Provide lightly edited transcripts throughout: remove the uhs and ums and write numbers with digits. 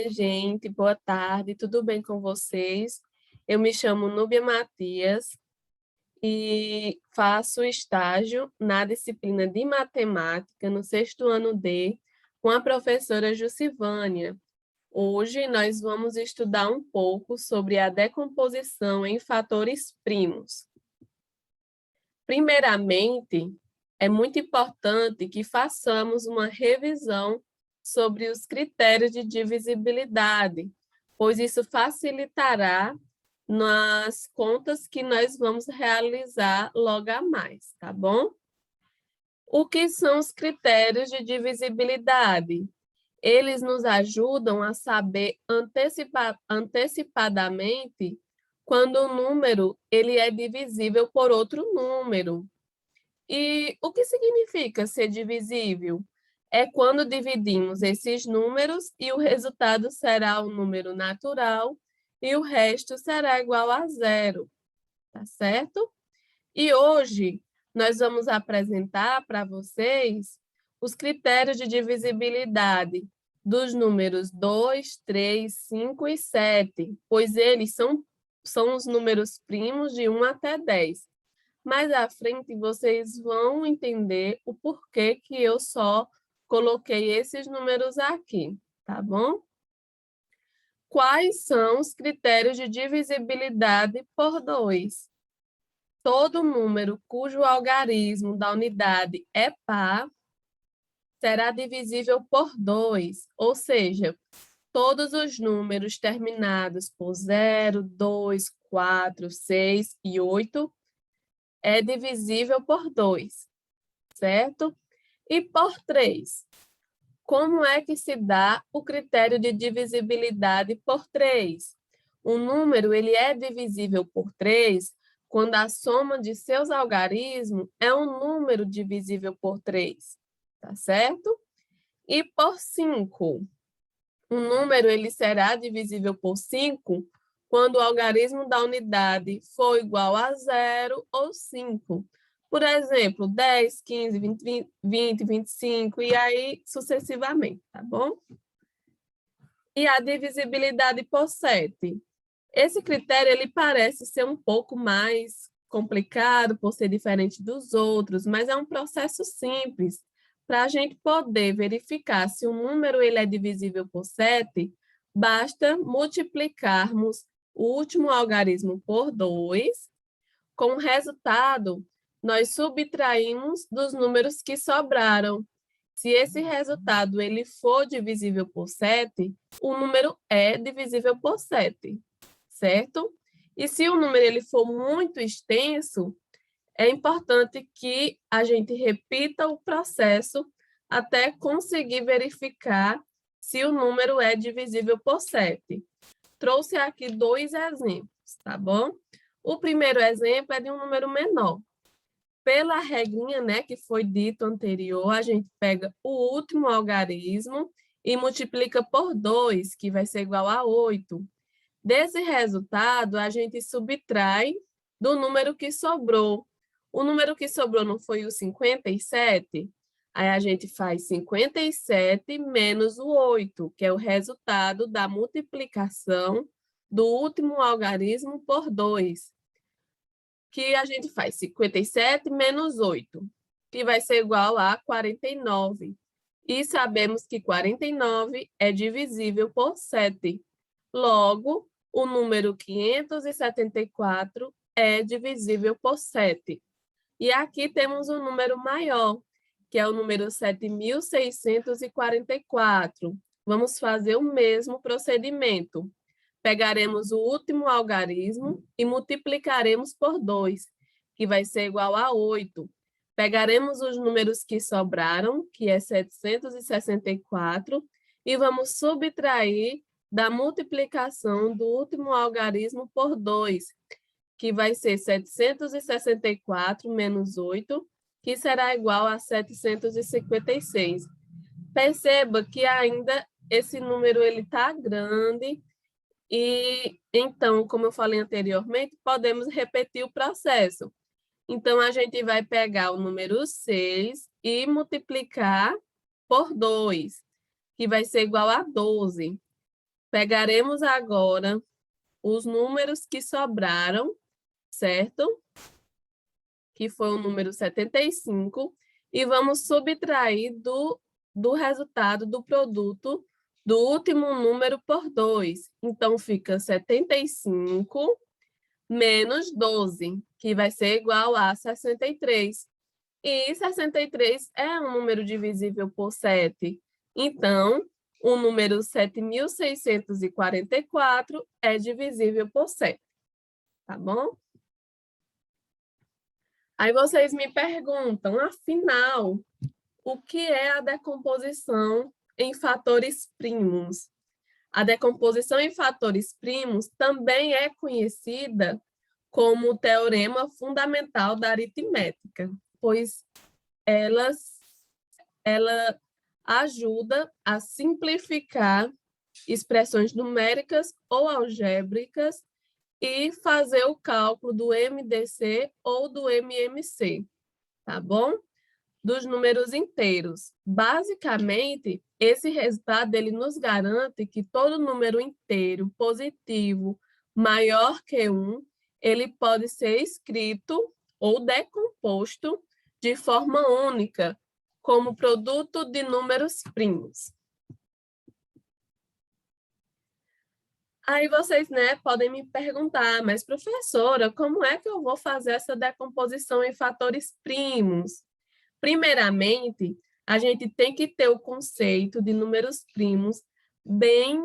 Gente, boa tarde, tudo bem com vocês? Eu me chamo Núbia Matias e faço estágio na disciplina de matemática no sexto ano D com a professora Jucivânia. Hoje nós vamos estudar um pouco sobre a decomposição em fatores primos. Primeiramente, é muito importante que façamos uma revisão sobre os critérios de divisibilidade, pois isso facilitará nas contas que nós vamos realizar logo a mais, tá bom? O que são os critérios de divisibilidade? Eles nos ajudam a saber antecipadamente quando o número ele é divisível por outro número. E o que significa ser divisível? É quando dividimos esses números e o resultado será um número natural e o resto será igual a zero, tá certo? E hoje nós vamos apresentar para vocês os critérios de divisibilidade dos números 2, 3, 5 e 7, pois eles são os números primos de 1 até 10. Mais à frente, vocês vão entender o porquê que eu só coloquei esses números aqui, tá bom? Quais são os critérios de divisibilidade por 2? Todo número cujo algarismo da unidade é par será divisível por 2, ou seja, todos os números terminados por 0, 2, 4, 6 e 8 é divisível por 2, certo? E por 3. Como é que se dá o critério de divisibilidade por 3? O número ele é divisível por 3 quando a soma de seus algarismos é um número divisível por 3, tá certo? E por 5. Um número ele será divisível por 5 quando o algarismo da unidade for igual a 0 ou 5. Por exemplo, 10, 15, 20, 25 e aí sucessivamente, tá bom? E a divisibilidade por 7. Esse critério ele parece ser um pouco mais complicado por ser diferente dos outros, mas é um processo simples. Para a gente poder verificar se o número ele é divisível por 7, basta multiplicarmos o último algarismo por 2. Com o resultado, nós subtraímos dos números que sobraram. Se esse resultado ele for divisível por 7, o número é divisível por 7, certo? E se o número ele for muito extenso, é importante que a gente repita o processo até conseguir verificar se o número é divisível por 7. Trouxe aqui 2 exemplos, tá bom? O primeiro exemplo é de um número menor. Pela regrinha, né, que foi dito anterior, a gente pega o último algarismo e multiplica por 2, que vai ser igual a 8. Desse resultado, a gente subtrai do número que sobrou. O número que sobrou não foi o 57? Aí a gente faz 57 menos o 8, que é o resultado da multiplicação do último algarismo por 2, que a gente faz 57 menos 8, que vai ser igual a 49. E sabemos que 49 é divisível por 7. Logo, o número 574 é divisível por 7. E aqui temos um número maior, que é o número 7.644. Vamos fazer o mesmo procedimento. Pegaremos o último algarismo e multiplicaremos por 2, que vai ser igual a 8. Pegaremos os números que sobraram, que é 764, e vamos subtrair da multiplicação do último algarismo por 2, que vai ser 764 menos 8, que será igual a 756. Perceba que ainda esse número está grande, e então, como eu falei anteriormente, podemos repetir o processo. Então, a gente vai pegar o número 6 e multiplicar por 2, que vai ser igual a 12. Pegaremos agora os números que sobraram, certo? Que foi o número 75, e vamos subtrair do resultado do produto do último número por 2. Então, fica 75 menos 12, que vai ser igual a 63. E 63 é um número divisível por 7. Então, o número 7.644 é divisível por 7. Tá bom? Aí vocês me perguntam, afinal, o que é a decomposição em fatores primos? A decomposição em fatores primos também é conhecida como o teorema fundamental da aritmética, pois ela ajuda a simplificar expressões numéricas ou algébricas e fazer o cálculo do MDC ou do MMC, tá bom? Dos números inteiros. Basicamente, esse resultado ele nos garante que todo número inteiro positivo maior que 1, ele pode ser escrito ou decomposto de forma única, como produto de números primos. Aí vocês, podem me perguntar, mas professora, como é que eu vou fazer essa decomposição em fatores primos? Primeiramente, a gente tem que ter o conceito de números primos bem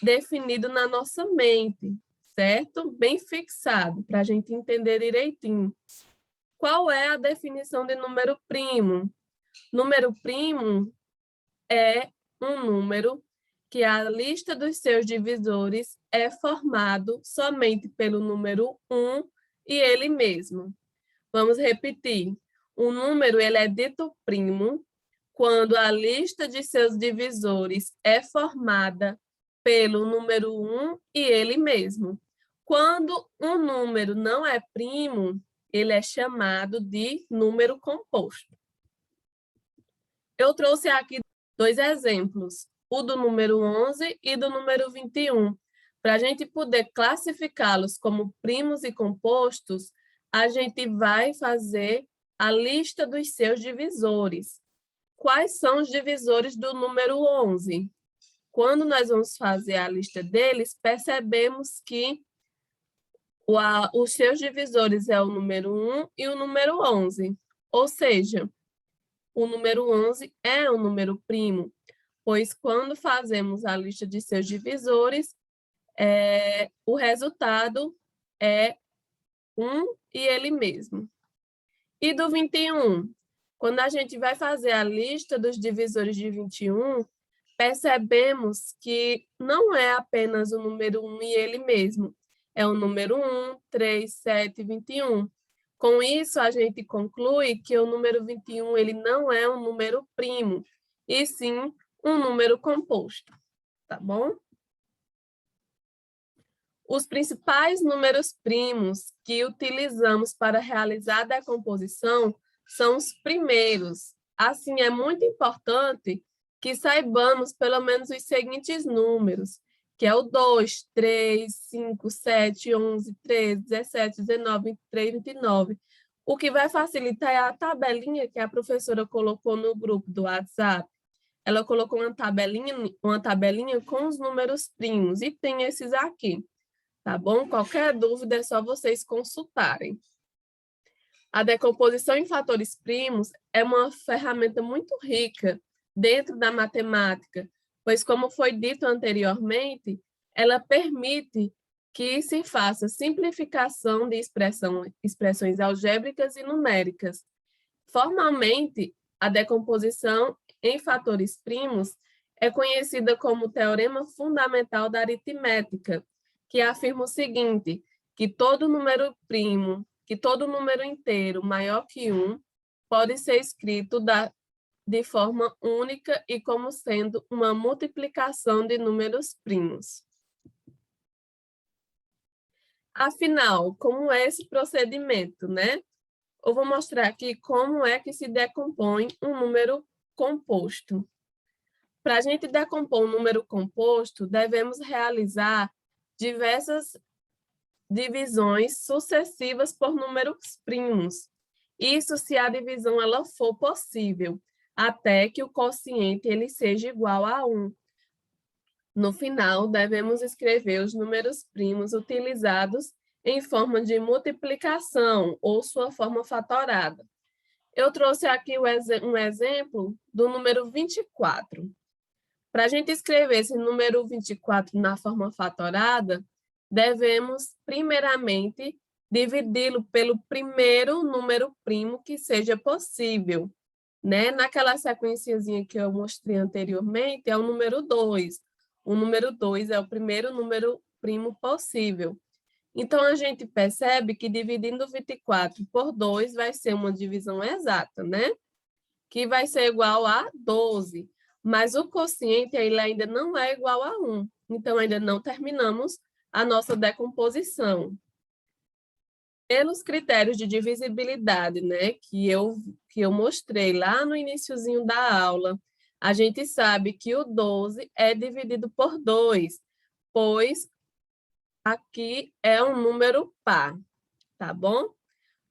definido na nossa mente, certo? Bem fixado, para a gente entender direitinho. Qual é a definição de número primo? Número primo é um número que a lista dos seus divisores é formado somente pelo número 1 e ele mesmo. Vamos repetir. O número ele é dito primo quando a lista de seus divisores é formada pelo número 1 e ele mesmo. Quando um número não é primo, ele é chamado de número composto. Eu trouxe aqui 2 exemplos, o do número 11 e do número 21. Para a gente poder classificá-los como primos e compostos, a gente vai fazer a lista dos seus divisores. Quais são os divisores do número 11? Quando nós vamos fazer a lista deles, percebemos que os seus divisores é o número 1 e o número 11. Ou seja, o número 11 é um número primo, pois quando fazemos a lista de seus divisores, o resultado é 1 e ele mesmo. E do 21? Quando a gente vai fazer a lista dos divisores de 21, percebemos que não é apenas o número 1 e ele mesmo, é o número 1, 3, 7 e 21. Com isso, a gente conclui que o número 21 ele não é um número primo, e sim um número composto, tá bom? Os principais números primos que utilizamos para realizar a decomposição são os primeiros. Assim, é muito importante que saibamos pelo menos os seguintes números, que é o 2, 3, 5, 7, 11, 13, 17, 19, 23, 29. O que vai facilitar é a tabelinha que a professora colocou no grupo do WhatsApp. Ela colocou uma tabelinha com os números primos, e tem esses aqui, tá bom? Qualquer dúvida é só vocês consultarem. A decomposição em fatores primos é uma ferramenta muito rica dentro da matemática, pois, como foi dito anteriormente, ela permite que se faça simplificação de expressões algébricas e numéricas. Formalmente, a decomposição em fatores primos é conhecida como o teorema fundamental da aritmética, que afirma o seguinte, que todo número inteiro maior que 1 pode ser escrito de forma única e como sendo uma multiplicação de números primos. Afinal, como é esse procedimento, Eu vou mostrar aqui como é que se decompõe um número composto. Para a gente decompor um número composto, devemos realizar diversas divisões sucessivas por números primos. Isso se a divisão ela for possível, até que o quociente ele seja igual a 1. No final, devemos escrever os números primos utilizados em forma de multiplicação ou sua forma fatorada. Eu trouxe aqui um exemplo do número 24. Para a gente escrever esse número 24 na forma fatorada, devemos, primeiramente, dividi-lo pelo primeiro número primo que seja possível. Né? Naquela sequenciazinha que eu mostrei anteriormente, é o número 2. O número 2 é o primeiro número primo possível. Então, a gente percebe que dividindo 24 por 2 vai ser uma divisão exata, né? Que vai ser igual a 12. Mas o quociente ele ainda não é igual a 1. Então, ainda não terminamos a nossa decomposição. Pelos critérios de divisibilidade, né, que eu mostrei lá no iniciozinho da aula, a gente sabe que o 12 é dividido por 2, pois aqui é um número par, tá bom?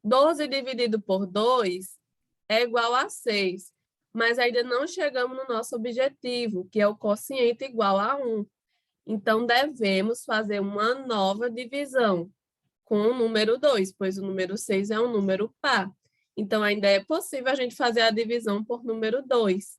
12 dividido por 2 é igual a 6, mas ainda não chegamos no nosso objetivo, que é o quociente igual a 1. Então, devemos fazer uma nova divisão com o número 2, pois o número 6 é um número par. Então, ainda é possível a gente fazer a divisão por número 2.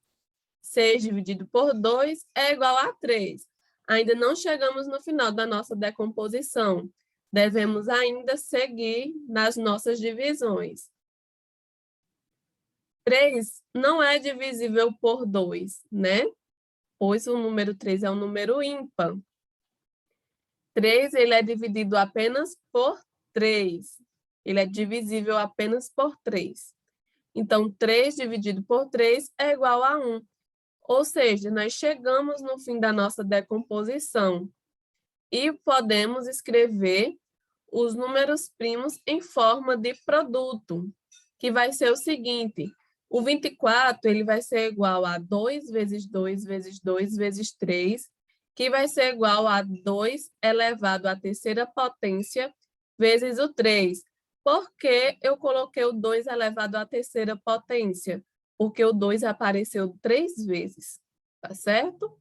6 dividido por 2 é igual a 3. Ainda não chegamos no final da nossa decomposição. Devemos ainda seguir nas nossas divisões. 3 não é divisível por 2, né? Pois o número 3 é um número ímpar. 3 ele é dividido apenas por 3. Ele é divisível apenas por 3. Então, 3 dividido por 3 é igual a 1. Ou seja, nós chegamos no fim da nossa decomposição e podemos escrever os números primos em forma de produto, que vai ser o seguinte: o 24 ele vai ser igual a 2 vezes 2 vezes 2 vezes 3, que vai ser igual a 2 elevado à terceira potência vezes o 3. Por que eu coloquei o 2 elevado à terceira potência? Porque o 2 apareceu 3 vezes, tá certo?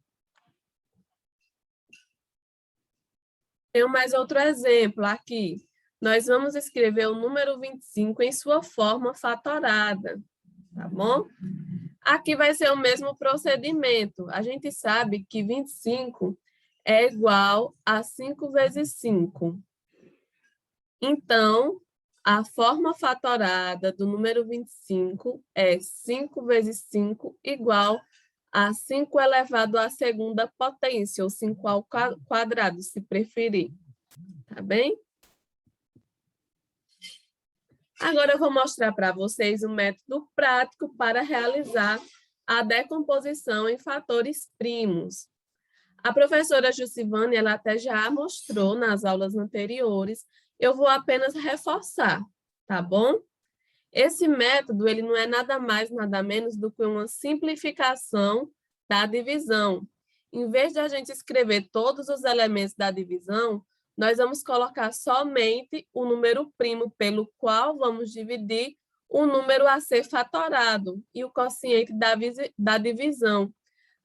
Tenho mais outro exemplo aqui. Nós vamos escrever o número 25 em sua forma fatorada, tá bom? Aqui vai ser o mesmo procedimento. A gente sabe que 25 é igual a 5 vezes 5. Então, a forma fatorada do número 25 é 5 vezes 5 igual a 5 elevado à segunda potência, ou 5 ao quadrado, se preferir. Tá bem? Agora eu vou mostrar para vocês um método prático para realizar a decomposição em fatores primos. A professora Jucivane, ela até já mostrou nas aulas anteriores, eu vou apenas reforçar, tá bom? Esse método, ele não é nada mais, nada menos do que uma simplificação da divisão. Em vez de a gente escrever todos os elementos da divisão, nós vamos colocar somente o número primo pelo qual vamos dividir o número a ser fatorado e o quociente da divisão.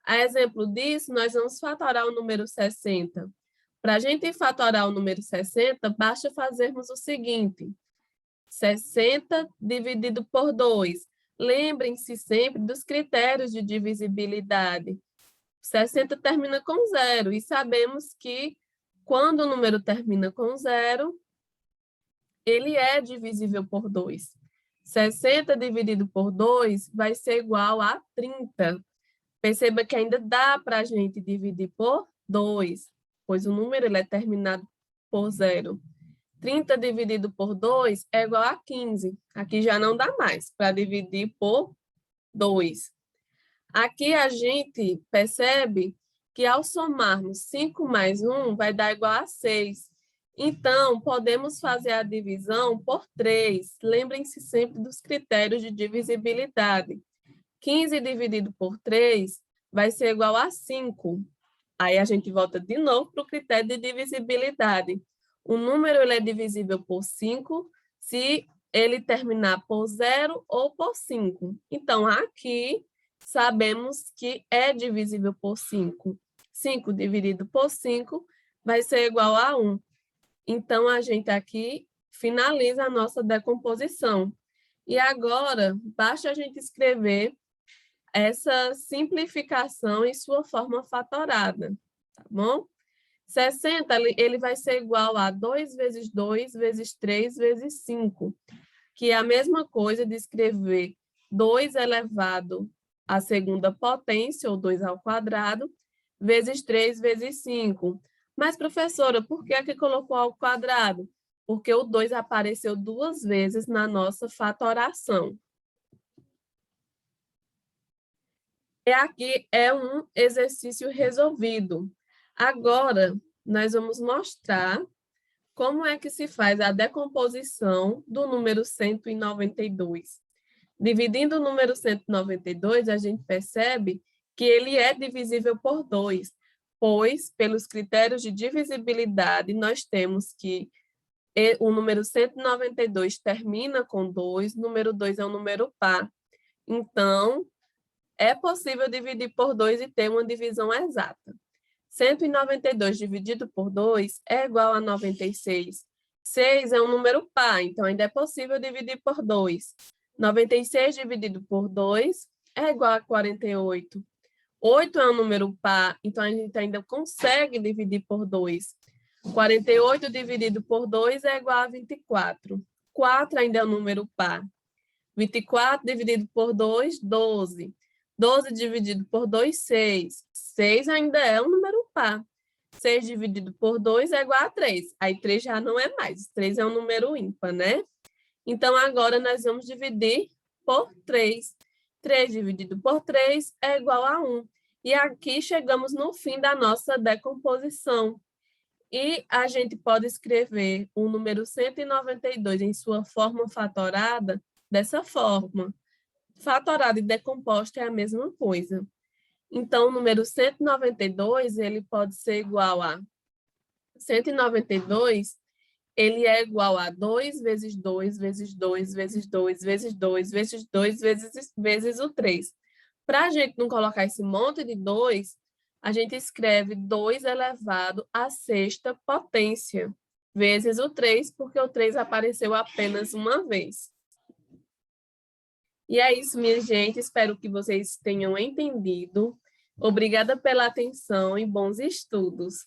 A exemplo disso, nós vamos fatorar o número 60. Para a gente fatorar o número 60, basta fazermos o seguinte: 60 dividido por 2. Lembrem-se sempre dos critérios de divisibilidade. 60 termina com 0 e sabemos que quando o número termina com 0, ele é divisível por 2. 60 dividido por 2 vai ser igual a 30. Perceba que ainda dá para a gente dividir por 2, pois o número ele é terminado por 0. 30 dividido por 2 é igual a 15. Aqui já não dá mais para dividir por 2. Aqui a gente percebe que ao somarmos 5 mais 1 vai dar igual a 6. Então, podemos fazer a divisão por 3. Lembrem-se sempre dos critérios de divisibilidade. 15 dividido por 3 vai ser igual a 5. Aí a gente volta de novo para o critério de divisibilidade. O número ele é divisível por 5 se ele terminar por 0 ou por 5. Então, aqui, sabemos que é divisível por 5. 5 dividido por 5 vai ser igual a 1. Então, a gente aqui finaliza a nossa decomposição. E agora, basta a gente escrever essa simplificação em sua forma fatorada, tá bom? 60, ele vai ser igual a 2 vezes 2 vezes 3 vezes 5, que é a mesma coisa de escrever 2 elevado à segunda potência, ou 2 ao quadrado, vezes 3 vezes 5. Mas, professora, por que aqui colocou ao quadrado? Porque o 2 apareceu 2 vezes na nossa fatoração. E aqui é um exercício resolvido. Agora, nós vamos mostrar como é que se faz a decomposição do número 192. Dividindo o número 192, a gente percebe que ele é divisível por 2, pois, pelos critérios de divisibilidade, nós temos que o número 192 termina com 2, o número 2 é um número par. Então, é possível dividir por 2 e ter uma divisão exata. 192 dividido por 2 é igual a 96. 6 é um número par, então ainda é possível dividir por 2. 96 dividido por 2 é igual a 48. 8 é um número par, então a gente ainda consegue dividir por 2. 48 dividido por 2 é igual a 24. 4 ainda é um número par. 24 dividido por 2, 12. 12 dividido por 2, 6. 6 ainda é um número par. 6 dividido por 2 é igual a 3. Aí 3 já não é mais. 3 é um número ímpar, né? Então, agora nós vamos dividir por 3. 3 dividido por 3 é igual a 1. E aqui chegamos no fim da nossa decomposição. E a gente pode escrever o número 192 em sua forma fatorada dessa forma. Fatorado e decomposto é a mesma coisa. Então, o número 192, ele pode ser igual a 192, ele é igual a 2 vezes 2 vezes 2 vezes 2 vezes 2 vezes 2 vezes o 3. Para a gente não colocar esse monte de 2, a gente escreve 2 elevado à sexta potência, vezes o 3, porque o 3 apareceu apenas uma vez. E é isso, minha gente. Espero que vocês tenham entendido. Obrigada pela atenção e bons estudos.